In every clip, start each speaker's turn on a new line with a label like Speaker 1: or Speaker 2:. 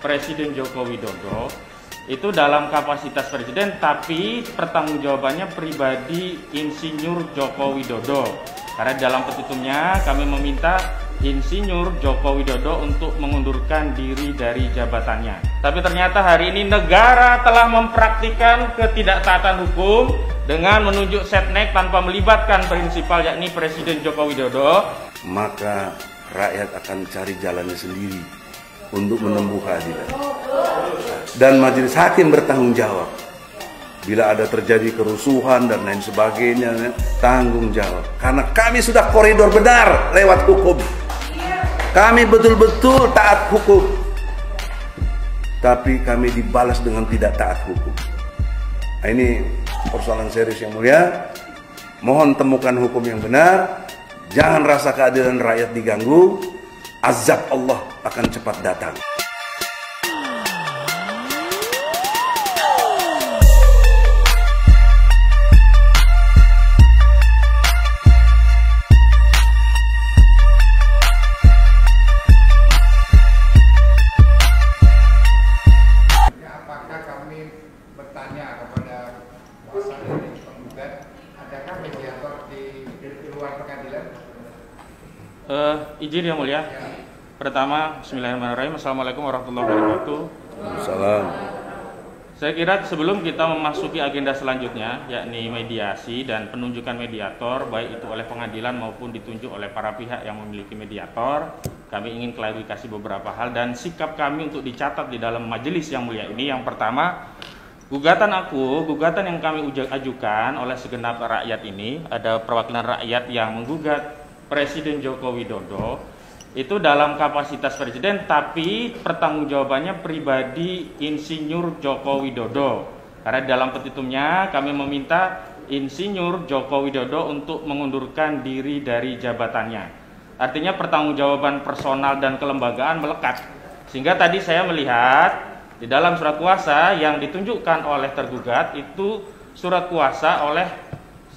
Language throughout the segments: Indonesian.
Speaker 1: Presiden Joko Widodo itu dalam kapasitas presiden, tapi pertanggungjawabannya pribadi Insinyur Joko Widodo. Karena dalam petitumnya kami meminta Insinyur Joko Widodo untuk mengundurkan diri dari jabatannya. Tapi ternyata hari ini negara telah mempraktikkan ketidaktaatan hukum dengan menunjuk setnek tanpa melibatkan prinsipal, yakni Presiden Joko Widodo.
Speaker 2: Maka rakyat akan cari jalannya sendiri untuk menempuh keadilan. Dan majelis hakim bertanggung jawab. Bila ada terjadi kerusuhan dan lain sebagainya, tanggung jawab. Karena kami sudah koridor benar lewat hukum. Kami betul-betul taat hukum. Tapi kami dibalas dengan tidak taat hukum. Nah, ini persoalan serius yang mulia. Mohon temukan hukum yang benar. Jangan rasa keadilan rakyat diganggu. Azab Allah akan cepat datang.
Speaker 3: Apakah kami bertanya kepada kuasa dari penggugat, adakah mediator di luar pengadilan?
Speaker 1: Izin yang mulia. Pertama, bismillahirrahmanirrahim. Assalamualaikum warahmatullahi wabarakatuh.
Speaker 2: Salam.
Speaker 1: Saya kira sebelum kita memasuki agenda selanjutnya, yakni mediasi dan penunjukan mediator, baik itu oleh pengadilan maupun ditunjuk oleh para pihak yang memiliki mediator, kami ingin klarifikasi beberapa hal dan sikap kami untuk dicatat di dalam majelis yang mulia ini. Yang pertama, gugatan yang kami ajukan oleh segenap rakyat ini, ada perwakilan rakyat yang menggugat Presiden Joko Widodo itu dalam kapasitas presiden, tapi pertanggungjawabannya pribadi Insinyur Joko Widodo. Karena dalam petitumnya kami meminta Insinyur Joko Widodo untuk mengundurkan diri dari jabatannya. Artinya pertanggungjawaban personal dan kelembagaan melekat. Sehingga tadi saya melihat di dalam surat kuasa yang ditunjukkan oleh tergugat itu surat kuasa oleh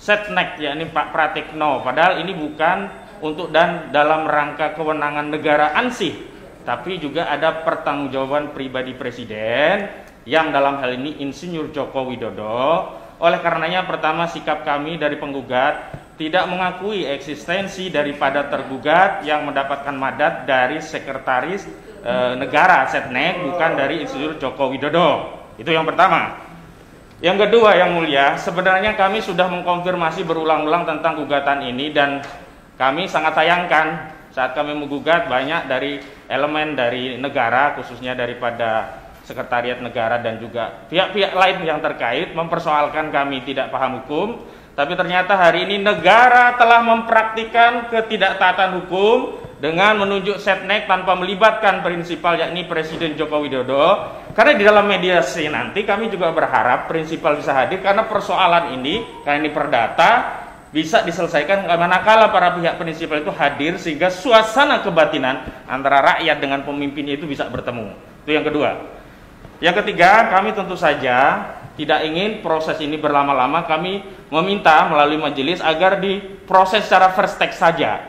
Speaker 1: setnek, yakni Pak Pratikno. Padahal ini bukan untuk dan dalam rangka kewenangan negara ansih, tapi juga ada pertanggungjawaban pribadi presiden yang dalam hal ini Insinyur Joko Widodo. Oleh karenanya, pertama, sikap kami dari penggugat tidak mengakui eksistensi daripada tergugat yang mendapatkan mandat dari sekretaris negara setnek, bukan dari Insinyur Joko Widodo. Itu yang pertama. Yang kedua yang mulia, sebenarnya kami sudah mengkonfirmasi berulang-ulang tentang gugatan ini dan kami sangat sayangkan saat kami menggugat banyak dari elemen dari negara, khususnya daripada sekretariat negara dan juga pihak-pihak lain yang terkait mempersoalkan kami tidak paham hukum. Tapi ternyata hari ini negara telah mempraktikkan ketidaktaatan hukum dengan menunjuk setnek tanpa melibatkan prinsipal, yakni Presiden Joko Widodo. Karena di dalam mediasi nanti kami juga berharap prinsipal bisa hadir, karena persoalan ini, karena ini perdata, bisa diselesaikan manakala para pihak prinsipal itu hadir, sehingga suasana kebatinan antara rakyat dengan pemimpinnya itu bisa bertemu. Itu yang kedua. Yang ketiga, kami tentu saja tidak ingin proses ini berlama-lama. Kami meminta melalui majelis agar diproses secara first take saja.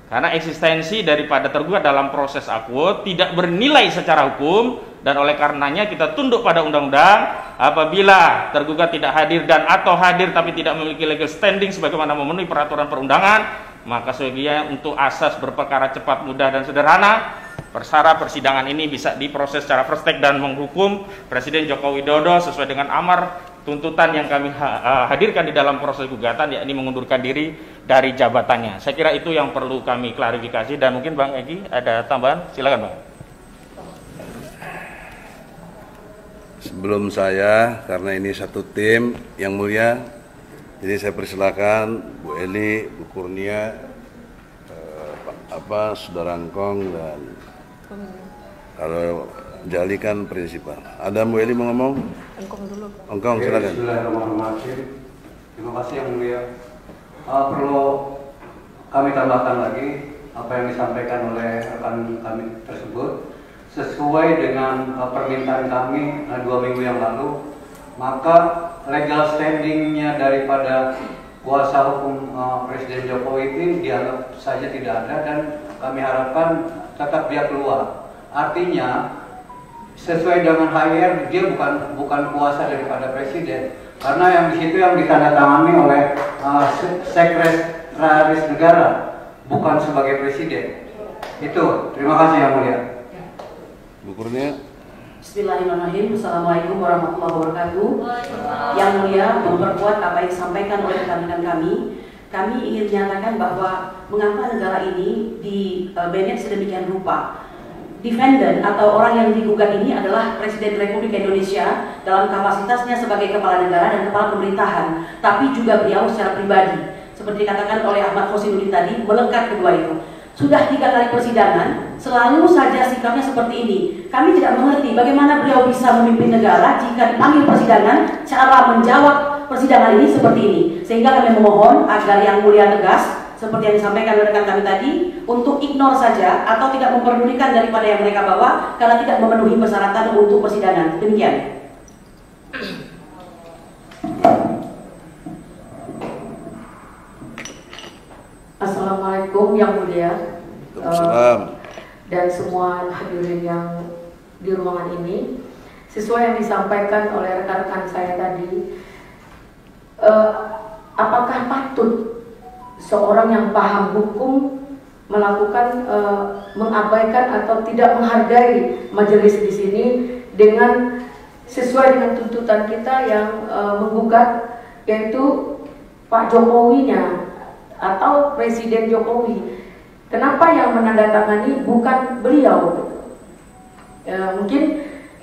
Speaker 1: Karena eksistensi daripada tergugat dalam proses akuo tidak bernilai secara hukum, dan oleh karenanya kita tunduk pada undang-undang. Apabila tergugat tidak hadir dan atau hadir tapi tidak memiliki legal standing sebagaimana memenuhi peraturan perundangan, maka sebaiknya untuk asas berperkara cepat, mudah dan sederhana, persara persidangan ini bisa diproses secara first take dan menghukum Presiden Joko Widodo sesuai dengan amar tuntutan yang kami hadirkan di dalam proses gugatan, yakni mengundurkan diri dari jabatannya. Saya kira itu yang perlu kami klarifikasi, dan mungkin Bang Egi ada tambahan, silakan Bang.
Speaker 2: Sebelum saya, karena ini satu tim yang mulia, jadi saya persilakan Bu Eli, Bu Kurnia, Saudara Engkong, dan kalau Jali kan prinsipal. Ada Bu Eli mau ngomong?
Speaker 4: Engkong dulu.
Speaker 2: Engkong, silakan.
Speaker 5: Bismillahirrahmanirrahim. Terima kasih yang mulia. Perlu kami tambahkan lagi apa yang disampaikan oleh rekan kami tersebut. Sesuai dengan permintaan kami 2 minggu yang lalu, maka legal standingnya daripada kuasa hukum Presiden Jokowi ini dianggap saja tidak ada, dan kami harapkan tetap dia keluar. Artinya sesuai dengan HIR dia bukan kuasa daripada presiden, karena yang di situ yang ditandatangani oleh sekretaris negara, bukan sebagai presiden. Itu, terima kasih Yang Mulia.
Speaker 2: Bu Kurnia.
Speaker 4: Bismillahirrahmanirrahim. Assalamualaikum warahmatullahi wabarakatuh. Yang Mulia, memperkuat apa yang disampaikan oleh rekan-rekan kami ingin menyatakan bahwa mengapa negara ini di manage sedemikian rupa. Defendant atau orang yang digugat ini adalah Presiden Republik Indonesia dalam kapasitasnya sebagai kepala negara dan kepala pemerintahan, tapi juga beliau secara pribadi, seperti dikatakan oleh Ahmad Khosinuddin tadi, melekat kedua itu. Sudah 3 kali persidangan, selalu saja sikapnya seperti ini. Kami tidak mengerti bagaimana beliau bisa memimpin negara jika dipanggil persidangan, cara menjawab persidangan ini seperti ini. Sehingga kami memohon agar Yang Mulia tegas, seperti yang disampaikan oleh rekan kami tadi, untuk ignore saja atau tidak memperdulikan daripada yang mereka bawa karena tidak memenuhi persyaratan untuk persidangan. Demikian.
Speaker 6: Assalamualaikum Yang Mulia dan semua hadirin yang di ruangan ini. Sesuai yang disampaikan oleh rekan-rekan saya tadi, apakah patut seorang yang paham hukum melakukan mengabaikan atau tidak menghargai majelis di sini dengan sesuai dengan tuntutan kita yang menggugat, yaitu Pak Jokowinya atau Presiden Jokowi. Kenapa yang menandatangani bukan beliau? Mungkin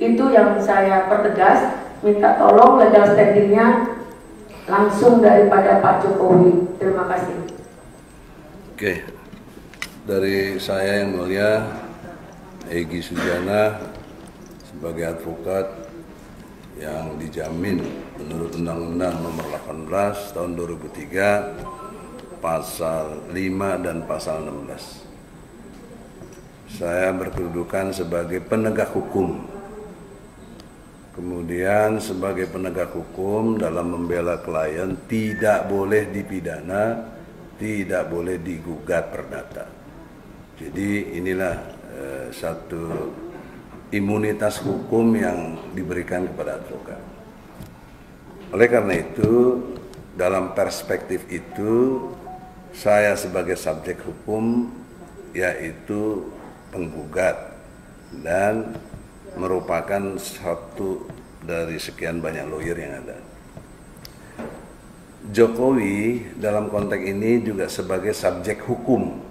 Speaker 6: itu yang saya pertegas, minta tolong legal standingnya langsung daripada Pak Jokowi. Terima kasih.
Speaker 2: Oke, dari saya Yang Mulia Egy Sujana sebagai advokat yang dijamin menurut Undang-Undang Nomor 18 Tahun 2003 Pasal 5 dan Pasal 16. Saya berkedudukan sebagai penegak hukum. Kemudian sebagai penegak hukum dalam membela klien tidak boleh dipidana, tidak boleh digugat perdata. Jadi inilah satu imunitas hukum yang diberikan kepada advokat. Oleh karena itu, dalam perspektif itu, saya sebagai subjek hukum yaitu penggugat dan merupakan satu dari sekian banyak lawyer yang ada. Jokowi dalam konteks ini juga sebagai subjek hukum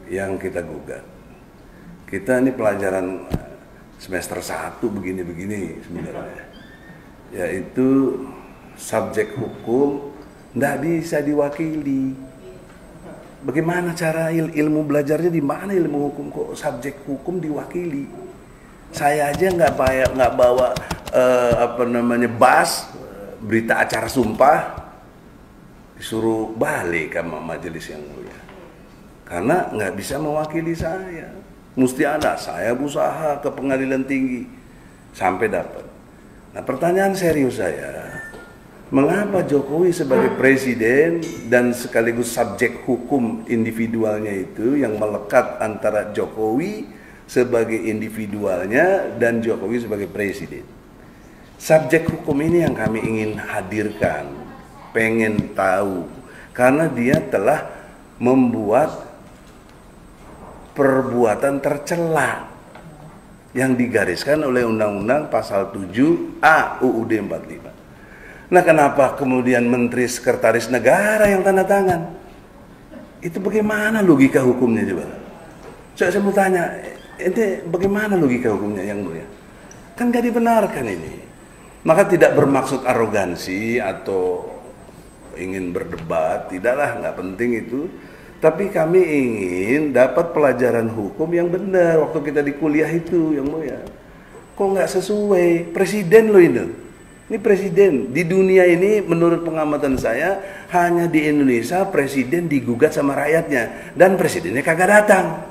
Speaker 2: yang kita gugat. Kita ini pelajaran semester 1 begini-begini sebenarnya, yaitu subjek hukum tidak bisa diwakili. Bagaimana cara ilmu belajarnya, di mana ilmu hukum kok subjek hukum diwakili? Saya aja nggak bawa bas berita acara sumpah, disuruh balik sama majelis yang mulia karena nggak bisa mewakili saya. Mesti ada, saya berusaha ke pengadilan tinggi sampai dapat. Nah, pertanyaan serius saya, mengapa Jokowi sebagai presiden dan sekaligus subjek hukum individualnya itu yang melekat antara Jokowi sebagai individualnya dan Jokowi sebagai presiden? Subjek hukum ini yang kami ingin hadirkan, pengen tahu, karena dia telah membuat perbuatan tercela yang digariskan oleh Undang-Undang Pasal 7A UUD 45. Nah, kenapa kemudian Menteri Sekretaris Negara yang tanda tangan? Itu bagaimana logika hukumnya coba? Saya mau tanya, itu bagaimana logika hukumnya Yang Mulia? Kan gak dibenarkan ini. Maka tidak bermaksud arogansi atau ingin berdebat, tidaklah, nggak penting itu. Tapi kami ingin dapat pelajaran hukum yang benar waktu kita di kuliah itu Yang Mulia. Kok nggak sesuai? Presiden loh ini. Ini presiden. Di dunia ini menurut pengamatan saya, hanya di Indonesia presiden digugat sama rakyatnya. Dan presidennya kagak datang.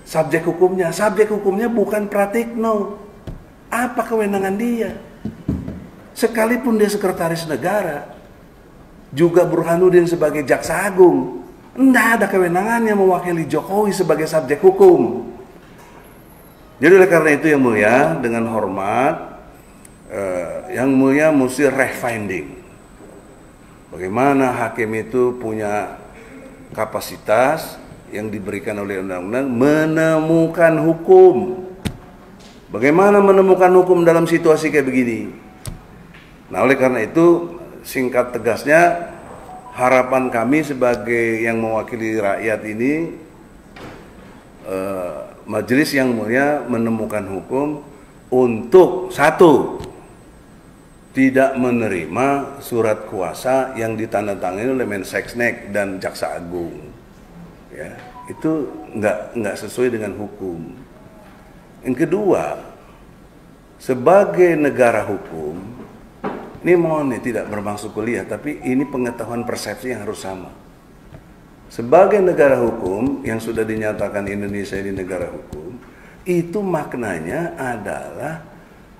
Speaker 2: Subjek hukumnya bukan Pratikno. Apa kewenangan dia? Sekalipun dia sekretaris negara, juga Burhanuddin sebagai jaksa agung, tidak ada kewenangannya mewakili Jokowi sebagai subjek hukum. Jadi oleh karena itu yang mulia, dengan hormat, yang mulia mesti refining. Bagaimana hakim itu punya kapasitas yang diberikan oleh undang-undang menemukan hukum. Bagaimana menemukan hukum dalam situasi kayak begini? Nah, oleh karena itu, singkat tegasnya, harapan kami sebagai yang mewakili rakyat ini, majelis yang mulia menemukan hukum untuk satu, tidak menerima surat kuasa yang ditandatangani oleh Mensesnek dan Jaksa Agung. Ya, itu nggak sesuai dengan hukum. Yang kedua, sebagai negara hukum, ini mohon nih tidak bermaksud kuliah, tapi ini pengetahuan persepsi yang harus sama. Sebagai negara hukum yang sudah dinyatakan Indonesia ini negara hukum, itu maknanya adalah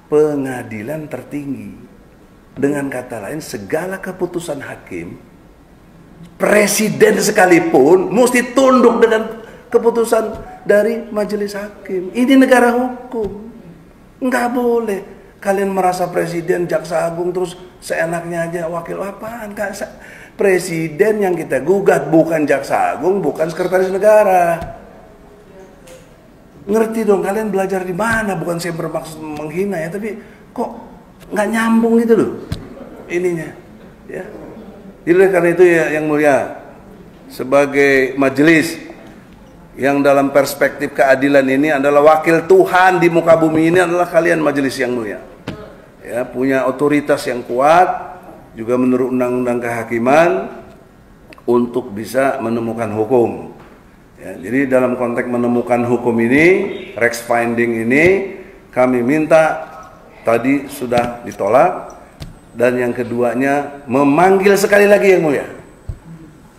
Speaker 2: pengadilan tertinggi. Dengan kata lain, segala keputusan hakim, presiden sekalipun mesti tunduk dengan keputusan dari majelis hakim. Ini negara hukum. Nggak boleh kalian merasa presiden, jaksa agung terus seenaknya aja wakil apaan? Presiden yang kita gugat bukan jaksa agung, bukan sekretaris negara. Ngerti dong, kalian belajar di mana? Bukan saya bermaksud menghina ya, tapi kok nggak nyambung gitu loh ininya. Ya. Jadi karena itu ya yang mulia, sebagai majelis yang dalam perspektif keadilan ini adalah wakil Tuhan di muka bumi ini adalah kalian majelis yang mulia. Ya, punya otoritas yang kuat juga menurut undang-undang kehakiman untuk bisa menemukan hukum. Ya, jadi dalam konteks menemukan hukum ini, Rex finding ini kami minta tadi sudah ditolak, dan yang keduanya memanggil sekali lagi yang mulia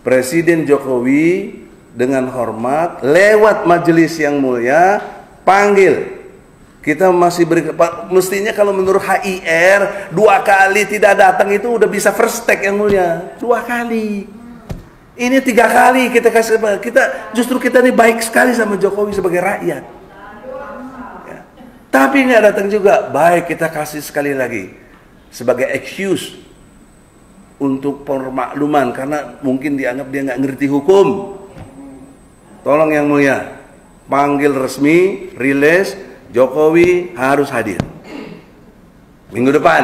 Speaker 2: Presiden Jokowi dengan hormat lewat majelis yang mulia, panggil. Kita masih beri, mestinya kalau menurut HIR 2 kali tidak datang itu udah bisa first take yang mulia. 2 kali. Ini 3 kali kita kasih, justru kita ini baik sekali sama Jokowi sebagai rakyat. Ya. Tapi nggak datang juga, baik kita kasih sekali lagi sebagai excuse untuk permakluman karena mungkin dianggap dia nggak ngerti hukum. Tolong yang mulia, panggil resmi, rilis, Jokowi harus hadir. Minggu depan,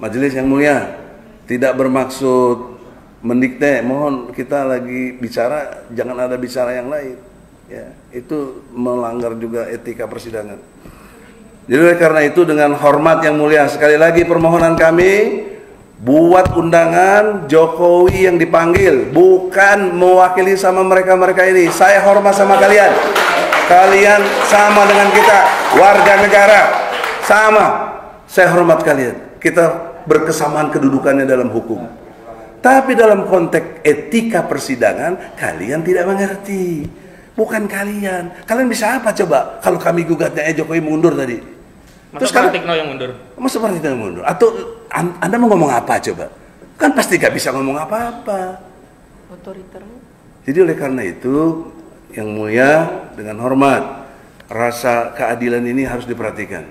Speaker 2: majelis yang mulia, tidak bermaksud mendikte, mohon kita lagi bicara, jangan ada bicara yang lain. Ya, itu melanggar juga etika persidangan. Jadi karena itu dengan hormat yang mulia, sekali lagi permohonan kami, buat undangan Jokowi yang dipanggil, bukan mewakili sama mereka-mereka ini. Saya hormat sama kalian. Kalian sama dengan kita, warga negara. Sama. Saya hormat kalian. Kita berkesamaan kedudukannya dalam hukum. Tapi dalam konteks etika persidangan, kalian tidak mengerti. Bukan kalian. Kalian bisa apa coba kalau kami gugatnya Jokowi mundur tadi?
Speaker 1: Terus Pratikno yang mundur.
Speaker 2: Masa Pratikno yang mundur? Atau Anda mau ngomong apa coba? Kan pasti gak bisa ngomong apa-apa.
Speaker 6: Otoriter.
Speaker 2: Jadi oleh karena itu, yang mulia dengan hormat, rasa keadilan ini harus diperhatikan.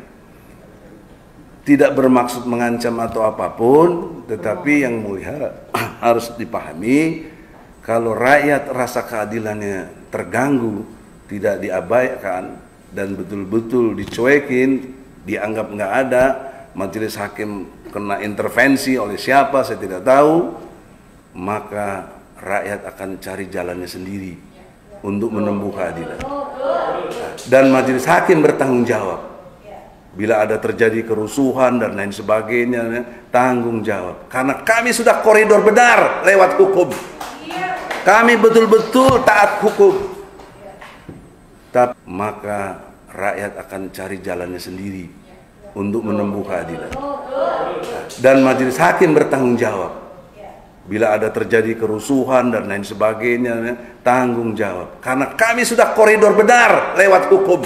Speaker 2: Tidak bermaksud mengancam atau apapun, tetapi yang mulia harus dipahami kalau rakyat rasa keadilannya terganggu, tidak diabaikan dan betul-betul dicuekin, dianggap nggak ada, majelis hakim kena intervensi oleh siapa saya tidak tahu, maka rakyat akan cari jalannya sendiri untuk menempuh keadilan. Dan majelis hakim bertanggung jawab. Bila ada terjadi kerusuhan dan lain sebagainya, tanggung jawab. Karena kami sudah koridor benar lewat hukum. Kami betul-betul taat hukum. Tapi maka rakyat akan cari jalannya sendiri untuk menempuh keadilan. Dan majelis hakim bertanggung jawab. Bila ada terjadi kerusuhan dan lain sebagainya, tanggung jawab. Karena kami sudah koridor benar lewat hukum.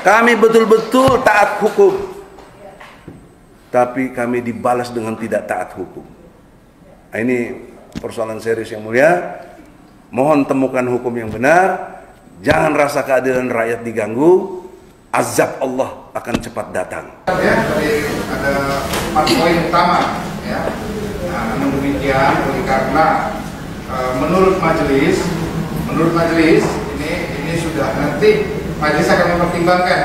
Speaker 2: Kami betul-betul taat hukum. Tapi kami dibalas dengan tidak taat hukum. Nah, ini persoalan serius yang mulia. Mohon temukan hukum yang benar. Jangan rasa keadilan rakyat diganggu. azab Allah akan cepat datang.
Speaker 3: Ya, tadi ada 4 poin utama, ya. Nah, namun demikian, karena menurut majelis ini sudah nanti majelis akan mempertimbangkan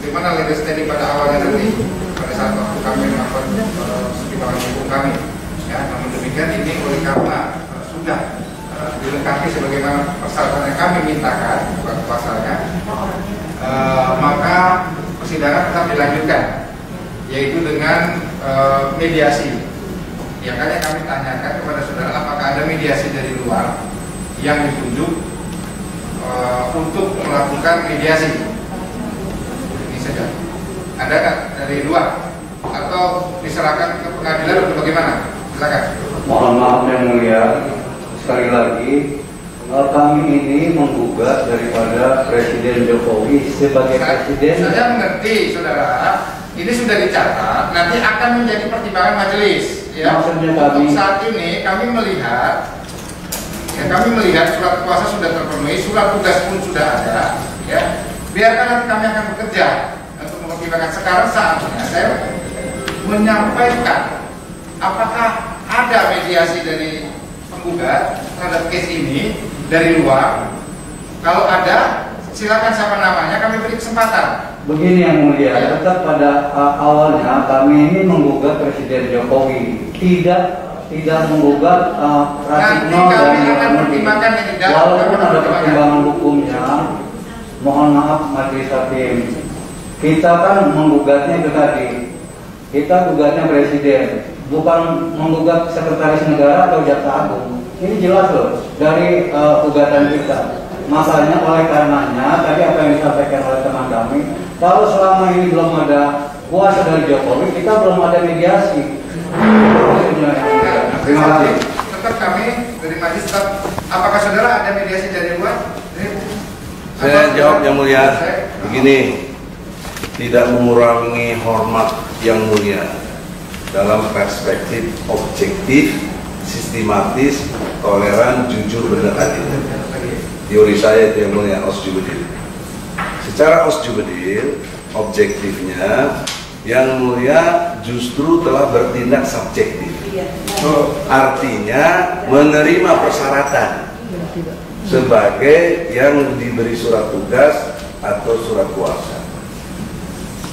Speaker 3: bagaimana legal standing pada awalnya nanti pada saat waktu kami melakukan pertimbangan hukum kami. Ya, namun demikian ini oleh karena sudah dilengkapi sebagaimana persyaratan yang kami mintakan, bukan pasalnya, maka persidangan tetap dilanjutkan, yaitu dengan mediasi. Ya, kan yang kami tanyakan kepada saudara, apakah ada mediasi dari luar yang ditunjuk untuk melakukan mediasi? Ini saja. Ada nggak dari luar? Atau diserahkan ke pengadilan atau bagaimana? Silakan.
Speaker 5: Mohon maaf yang mulia, sekali lagi kami ini menggugat daripada Presiden Jokowi sebagai presiden.
Speaker 3: Saya mengerti, saudara. Ini sudah dicatat, nanti akan menjadi pertimbangan majelis. Ya.
Speaker 5: Maksudnya
Speaker 3: untuk saat ini kami melihat surat kuasa sudah terpenuhi, surat tugas pun sudah ada. Ya. Biarkan nanti kami akan bekerja untuk mempertimbangkan. Sekarang saatnya saya menyampaikan apakah ada mediasi dari penggugat terhadap case ini dari luar. Kalau ada, silakan siapa namanya, kami beri kesempatan.
Speaker 5: Begini yang mulia, tetap pada awalnya kami ini menggugat Presiden Jokowi, tidak menggugat Pratikno dan walaupun ada pertimbangan hukumnya. Mohon maaf majelis hakim, kita kan menggugatnya itu tadi, kita gugatnya Presiden, bukan menggugat Sekretaris Negara atau Jaksa Agung. Ini jelas loh dari gugatan kita. Makanya oleh karenanya tadi apa yang disampaikan oleh teman kami, kalau selama ini belum ada kuasa dari Jokowi, kita belum ada mediasi.
Speaker 3: Terima kasih. Tetap kami dari majelis tetap, apakah saudara ada mediasi dari luar?
Speaker 2: Saya jawab yang mulia, begini, tidak mengurangi hormat yang mulia dalam perspektif objektif, sistematis, toleran, jujur, benar adil. Teori saya itu yang mulia, osjubedil. Secara osjubedil, objektifnya yang mulia justru telah bertindak subjektif. Artinya menerima persyaratan sebagai yang diberi surat tugas atau surat kuasa.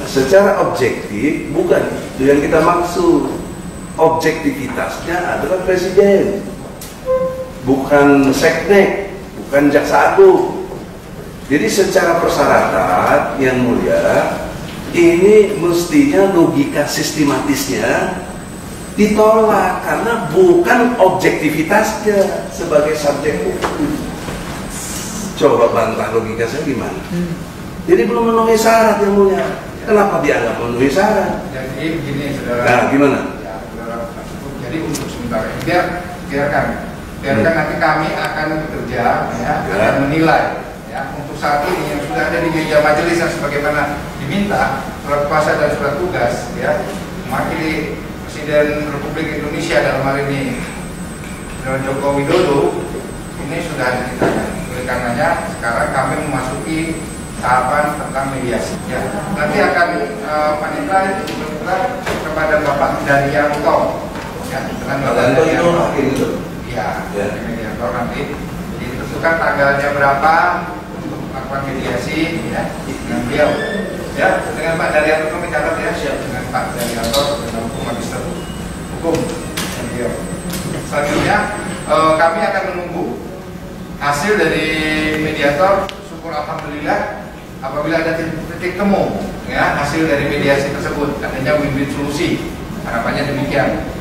Speaker 2: Secara objektif bukan itu yang kita maksud. Objektivitasnya adalah presiden, bukan seknek, bukan jaksa agung. Jadi secara persyaratan yang mulia ini mestinya logika sistematisnya ditolak karena bukan objektivitasnya sebagai subjek hukum. Coba bantah logika saya gimana? Jadi belum memenuhi syarat yang mulia. Kenapa dianggap memenuhi syarat?
Speaker 3: Jadi begini saudara.
Speaker 2: Nah, gimana?
Speaker 3: Ya, saudara. Jadi untuk sementara ini biarkan nanti kami akan bekerja, ya, akan menilai. Ya, untuk saat ini yang sudah ada di meja majelis yang sebagaimana diminta surat kuasa dan surat tugas, ya, mewakili Presiden Republik Indonesia dalam hal ini Joko Widodo, ini sudah ditanyakan. Oleh karenanya sekarang kami memasuki tahapan tentang mediasi. Ya, nanti akan Panitra berbicara kepada Bapak Daryanto. Ya, dengan Bapak Daryanto
Speaker 2: itu.
Speaker 3: Ya, mediator nanti ditentukan tanggalnya berapa untuk melakukan mediasi, ya, dengan beliau. Ya, dengan Pak Daryanto kami catat ya, siap dengan Pak Daryanto dengan hukum magister hukum dan beliau. Selanjutnya kami akan menunggu hasil dari mediator. Syukur alhamdulillah apabila ada titik temu, ya, hasil dari mediasi tersebut adanya win-win solusi, harapannya demikian.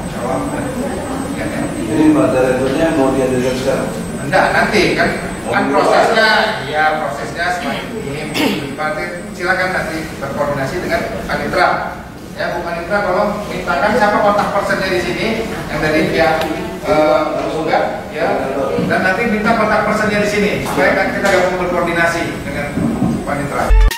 Speaker 3: Ya.
Speaker 2: Jadi materialnya mau dihadirkan sekarang?
Speaker 3: Enggak, nanti kan prosesnya, ya prosesnya semakin ini. Silakan nanti berkoordinasi dengan Panitra. Ya, Bu Panitra, kalau mintakan siapa kontak personnya di sini yang dari pihak juga, ya, dan nanti minta kontak personnya di sini supaya kita gabung berkoordinasi dengan Panitra.